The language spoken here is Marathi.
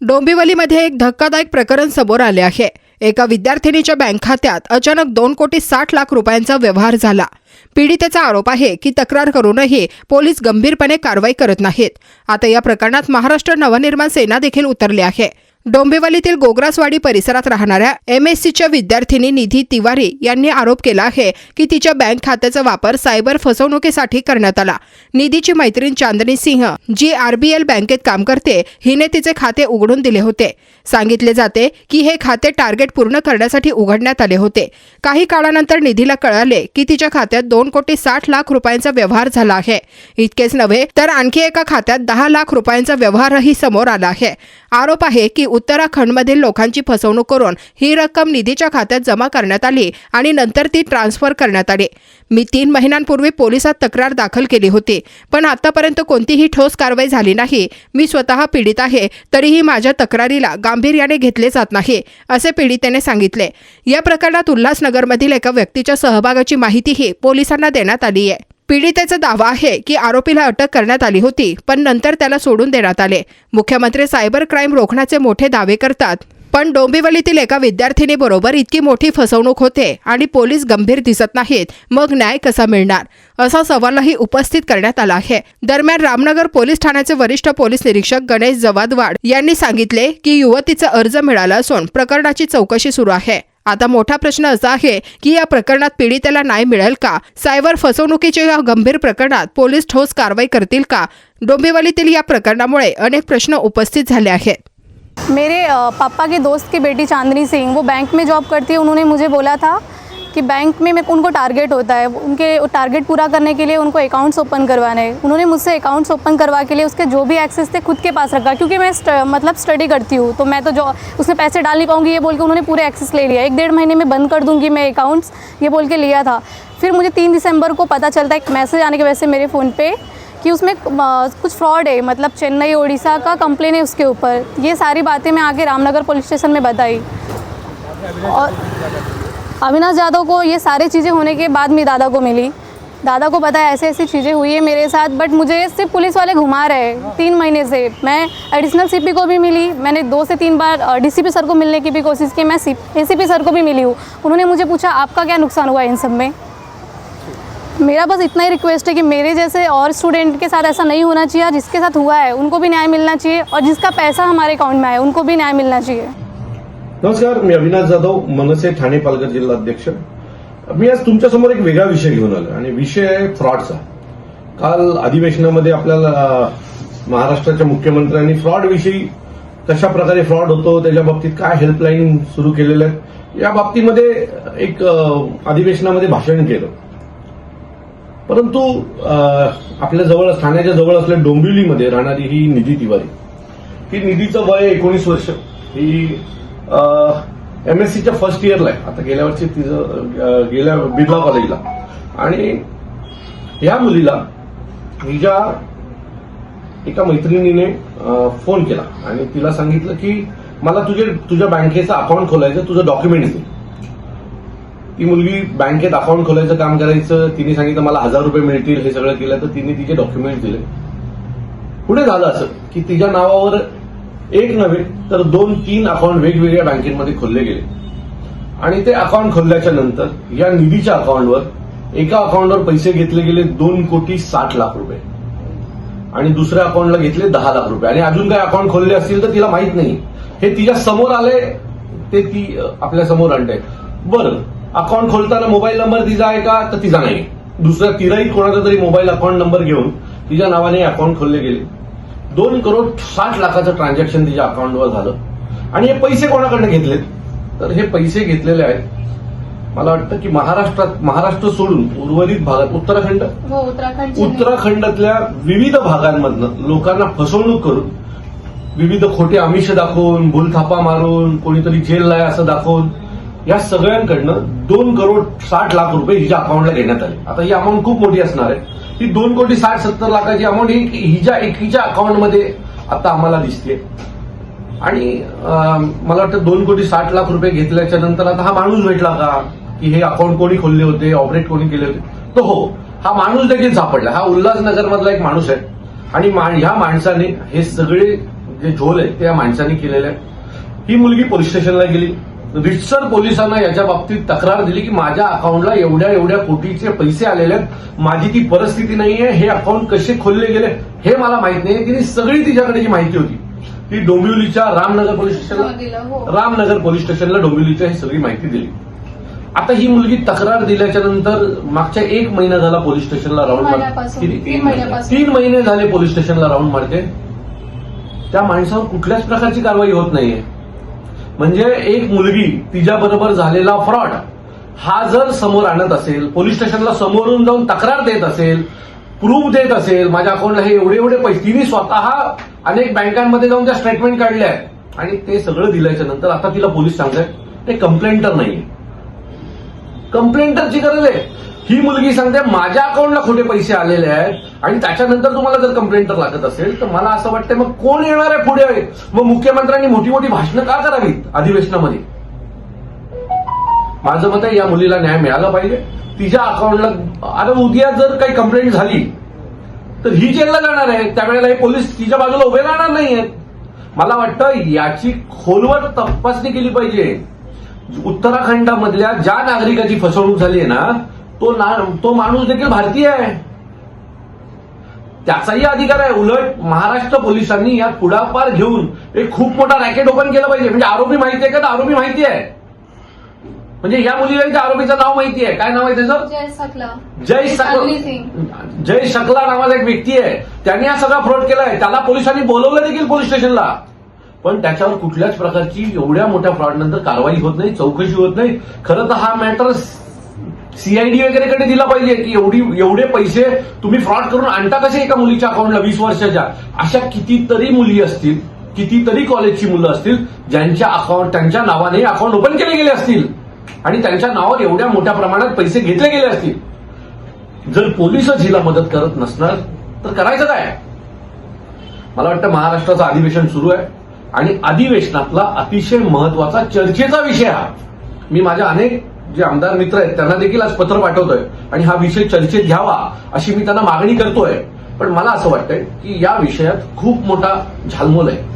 डोंबिवलीमध्ये एक धक्कादायक प्रकरण समोर आले आहे। एका विद्यार्थिनीच्या बँक खात्यात अचानक 2,60,00,000 रुपयांचा व्यवहार झाला। पीडितेचा आरोप आहे की तक्रार करूनही पोलीस गंभीरपणे कारवाई करत नाहीत। आता या प्रकरणात महाराष्ट्र नवनिर्माण सेना देखील उतरली आहे। डोंबिवलीतील गोग्रासवाडी परिसरात राहणाऱ्या MSCच्या विद्यार्थिनी निधी तिवारी यांनी आरोप केला आहे की तिच्या बँक खात्याचा वापर सायबर फसवणुकीसाठी करण्यात आला। निधीची मैत्रीण चांदनी सिंह जी RBL बँकेत काम करते, हिने तिचे खाते उघडून दिले होते। सांगितले जाते की हे खाते टार्गेट पूर्ण करण्यासाठी उघडण्यात आले होते। काही काळानंतर निधीला कळाले की तिच्या खात्यात 2,60,00,000 रुपयांचा व्यवहार झाला आहे। इतकेच नव्हे तर आणखी एका खात्यात 10 लाख रुपयांचा व्यवहारही समोर आला आहे। आरोप आहे की उत्तराखंडमधील लोकांची फसवणूक करून ही रक्कम निधीच्या खात्यात जमा करण्यात आली आणि नंतर ती ट्रान्सफर करण्यात आली। मी 3 महिन्यांपूर्वी पोलिसात तक्रार दाखल केली होती, पण आतापर्यंत कोणतीही ठोस कारवाई झाली नाही। मी स्वतः पीडित आहे, तरीही माझ्या तक्रारीला गांभीर्याने घेतले जात नाही, असे पीडितेने सांगितले। या प्रकरणात उल्हासनगरमधील एका व्यक्तीच्या सहभागाची माहितीही पोलिसांना देण्यात आली आहे। पीडितेचा दावा आहे की आरोपीला अटक करण्यात आली होती, पण नंतर त्याला सोडून देण्यात आले। मुख्यमंत्री सायबर क्राईम रोखण्याचे मोठे दावे करतात, पण डोंबिवलीतील एका विद्यार्थिनीबरोबर इतकी मोठी फसवणूक होते आणि पोलीस गंभीर दिसत नाहीत, मग न्याय कसा मिळणार, असा सवालही उपस्थित करण्यात आला आहे। दरम्यान रामनगर पोलीस ठाण्याचे वरिष्ठ पोलीस निरीक्षक गणेश जवादवाड यांनी सांगितले की युवतीचा अर्ज मिळाला असून प्रकरणाची चौकशी सुरू आहे। आता मोठा प्रश्न असा आहे की या प्रकरणात पीडितेला न्याय मिळेल का? सायबर फसवणुकीच्या या गंभीर प्रकरणात पोलीस ठोस कारवाई करतील का? डोंबिवलीतील या प्रकरणामुळे अनेक प्रश्न उपस्थित झाले आहेत। मेरे पापा के दोस्त की बेटी चांदनी सिंह वो बैंक में जॉब करती है। उन्होंने मुझे बोला था कि बैंक में उनको टारगेट होता है, उनके टारगेट पूरा करने के लिए उनको अकाउंट्स ओपन करवाने हैं। उन्होंने मुझसे अकाउंट्स ओपन करवा के लिए उसके जो भी एक्सेस थे खुद के पास रखा, क्योंकि मैं मतलब स्टडी करती हूँ, तो मैं तो जो उसमें पैसे डाल नहीं पाऊँगी ये बोल के उन्होंने पूरे एक्सेस ले लिया। 1-1.5 महीने में बंद कर दूँगी मैं अकाउंट्स, ये बोल के लिया था। फिर मुझे 3 दिसंबर को पता चलता है, एक मैसेज आने की वजह से मेरे फ़ोन पे कि उसमें कुछ फ्रॉड है, मतलब चेन्नई उड़ीसा का कंप्लेन है उसके ऊपर। ये सारी बातें मैं आके रामनगर पुलिस स्टेशन में बताई और अविनाश यादव को ये सारी चीज़ें होने के बाद मेरी दादा को मिली। दादा को पता है ऐसे ऐसी चीज़ें हुई है मेरे साथ, बट मुझे सिर्फ पुलिस वाले घुमा रहे हैं 3 महीने से। मैं एडिशनल CP को भी मिली, मैंने 2 से 3 बार DCP सर को मिलने की भी कोशिश की, मैं ACP सर को भी मिली हूँ। उन्होंने मुझे पूछा आपका क्या नुकसान हुआ इन सब में। मेरा बस इतना ही रिक्वेस्ट है कि मेरे जैसे और स्टूडेंट के साथ ऐसा नहीं होना चाहिए। जिसके साथ हुआ है उनको भी न्याय मिलना चाहिए, और जिसका पैसा हमारे अकाउंट में आया उनको भी न्याय मिलना चाहिए। नमस्कार, मी अविनाश जाधव, मनसे ठाणे पालघर जिल्हा अध्यक्ष। मी आज तुमच्यासमोर एक वेगळा विषय घेऊन आलो आणि विषय आहे फ्रॉडचा। काल अधिवेशनामध्ये आपल्याला महाराष्ट्राच्या मुख्यमंत्र्यांनी फ्रॉड विषयी, कशा प्रकारे फ्रॉड होतो, त्याच्या बाबतीत काय हेल्पलाईन सुरू केलेल्या आहेत या बाबतीमध्ये एक अधिवेशनामध्ये भाषण केलं। परंतु आपल्या जवळ, ठाण्याच्या जवळ असलेल्या डोंबिवलीमध्ये राहणारी ही निधी तिवारी, ही निधीचं वय 19 वर्ष, ही MSCच्या फर्स्ट इयरला आहे। आता गेल्या वर्षी तिचं गेल्या बिर्ला कॉलेजला, आणि या मुलीला हिच्या एका मैत्रिणीने फोन केला आणि तिला सांगितलं की मला तुझ्या बँकेचं अकाउंट खोलायचं, तुझं डॉक्युमेंट्स दे। ती मुलगी बँकेत अकाउंट खोलायचं काम करायचं, तिने सांगितलं मला 1000 रुपये मिळतील, हे सगळं केलं। तर तिने तिचे डॉक्युमेंट दिले। पुढे झालं असं की तिच्या नावावर एक नव्हे तर 2-3 अकाउंट वेगवेगळ्या बँकेमध्ये खोलले गेले, आणि ते अकाउंट खोलल्याच्या नंतर या निधीच्या अकाउंटवर एका अकाउंटवर पैसे घेतले गेले 2,60,00,000 रुपये, आणि दुसऱ्या अकाउंटला घेतले 10 लाख रुपये, आणि अजून काही अकाउंट खोलले असतील तर तिला माहित नाही। हे तिच्या समोर आले, ते ती आपल्या समोर आणते। बरं, अकाउंट खोलताना मोबाईल नंबर तिचा आहे का? तर तिचा नाही, दुसऱ्या तिलाही कोणाचा तरी मोबाईल अकाउंट नंबर घेऊन तिच्या नावाने अकाउंट खोलले गेले। 2,60,00,000 ट्रान्झॅक्शन तिच्या अकाउंटवर झालं। आणि हे पैसे कोणाकडनं घेतलेत? तर हे पैसे घेतलेले आहेत, मला वाटतं की महाराष्ट्र सोडून उर्वरित भागात, उत्तराखंडातल्या विविध भागांमधनं लोकांना फसवणूक करून, विविध खोटे आमिष दाखवून, भूलथापा मारून, कोणीतरी जेलला आहे असं दाखवून, या सगळ्यांकडनं 2,60,00,000 रुपये हिच्या अकाउंटला घेण्यात आले। आता ही अमाऊंट खूप मोठी असणार आहे। ही 2,60,70,00,000ची अमाऊंट ही हिच्या एकीच्या अकाउंटमध्ये आता आम्हाला दिसते। आणि मला वाटतं 2,60,00,000 रुपये घेतल्याच्या नंतर आता हा माणूस भेटला का, की हे अकाउंट कोणी खोलले होते, ऑपरेट कोणी केले होते? तर हो, हा माणूस देखील सापडला। हा उल्हासनगर मधला एक माणूस आहे, आणि ह्या माणसाने हे सगळे जे झोल आहे ते या माणसाने केलेले आहे. ही मुलगी पोलीस स्टेशनला गेली. रितसर पोलिसांना याच्या बाबतीत तक्रार दिली की माझ्या अकाउंटला एवढ्या एवढ्या कोटीचे पैसे आलेले आहेत, माझी ती परिस्थिती नाहीये, हे अकाउंट कसे खोलले गेले हे मला माहित नाही. तिने सगळी तिच्याकडे जी माहिती होती ती डोंबिवलीच्या रामनगर पोलीस स्टेशनला डोंबिवलीच्या ही सगळी माहिती दिली. आता ही मुलगी तक्रार दिल्याच्या नंतर मागच्या 1 महिना झाला पोलीस स्टेशनला राऊंड मारते. 3 महिने झाले पोलीस स्टेशनला राऊंड मारते. त्या माणसावर कुठल्याच प्रकारची कारवाई होत नाहीये. म्हणजे एक मुलगी तिच्याबरोबर झालेला फ्रॉड हा जर समोर आणत असेल, पोलीस स्टेशनला समोरून जाऊन तक्रार देत असेल, प्रूफ देत असेल, माझ्या अकाउंटला हे एवढे एवढे पैसे, तिने स्वतः अनेक बँकांमध्ये जाऊन त्या स्टेटमेंट काढल्या आहेत आणि ते सगळं दिल्याच्या नंतर आता तिला पोलीस सांगतायत ते कंप्लेंटर नाहीये. कंप्लेंटरची गरज आहे. ही मुलगी सांगते माझ्या अकाउंटला खोटे पैसे आलेले आहेत आणि त्याच्यानंतर तुम्हाला जर कंप्लेंटर लागत असेल तर मला असं वाटतं मग कोण येणार आहे पुढे? मग मुख्यमंत्र्यांनी मोठी मोठी भाषणं का करावीत अधिवेशनामध्ये? माझं मत आहे या मुलीला न्याय मिळाला पाहिजे. तिच्या अकाउंटला आता उद्या जर काही कंप्लेंट झाली तर ही जेलला जाणार आहे, त्यावेळेला हे पोलीस तिच्या बाजूला उभे राहणार नाहीयेत. मला वाटतं याची खोलवर तपासणी केली पाहिजे. उत्तराखंडामधल्या ज्या नागरिकाची फसवणूक झाली आहे ना तो माणूस देखील भारतीय आहे, त्याचाही अधिकार आहे. उलट महाराष्ट्र पोलिसांनी यात पुढाकार घेऊन एक खूप मोठा रॅकेट ओपन केला पाहिजे. म्हणजे आरोपी माहिती आहे का? तर आरोपी माहिती आहे. म्हणजे या मुलीला त्या आरोपीचं नाव माहिती आहे. काय नाव आहे त्याचं? जय शकला नावाचा एक व्यक्ती आहे. त्याने हा सगळा फ्रॉड केलाय. त्याला पोलिसांनी बोलवलं देखील पोलीस स्टेशनला, पण त्याच्यावर कुठल्याच प्रकारची एवढ्या मोठ्या फ्रॉड नंतर कारवाई होत नाही, चौकशी होत नाही. खरं तर हा मॅटर सीआयडी वगैरेकडे दिला पाहिजे की एवढे पैसे तुम्ही फ्रॉड करून आणता कसे एका मुलीच्या अकाउंटला 20 वर्षाच्या? अशा कितीतरी मुली असतील, कितीतरी कॉलेजची मुलं असतील ज्यांच्या अकाउंट त्यांच्या नावाने अकाउंट ओपन केले गेले असतील आणि त्यांच्या नावावर एवढ्या मोठ्या प्रमाणात पैसे घेतले गेले असतील. जर पोलीसच हिला मदत करत नसणार तर करायचं काय? मला वाटतं महाराष्ट्राचं अधिवेशन सुरू आहे आणि अधिवेशनातला अतिशय महत्वाचा चर्चेचा विषय हा. मी माझ्या अनेक जे आमदार मित्र आहेत त्यांना देखील आज पत्र पाठवतोय आणि हा विषय चर्चेत घ्यावा अशी मी त्यांना मागणी करतोय. पण मला असं वाटतंय की या विषयात खूप मोठा झालमोल आहे.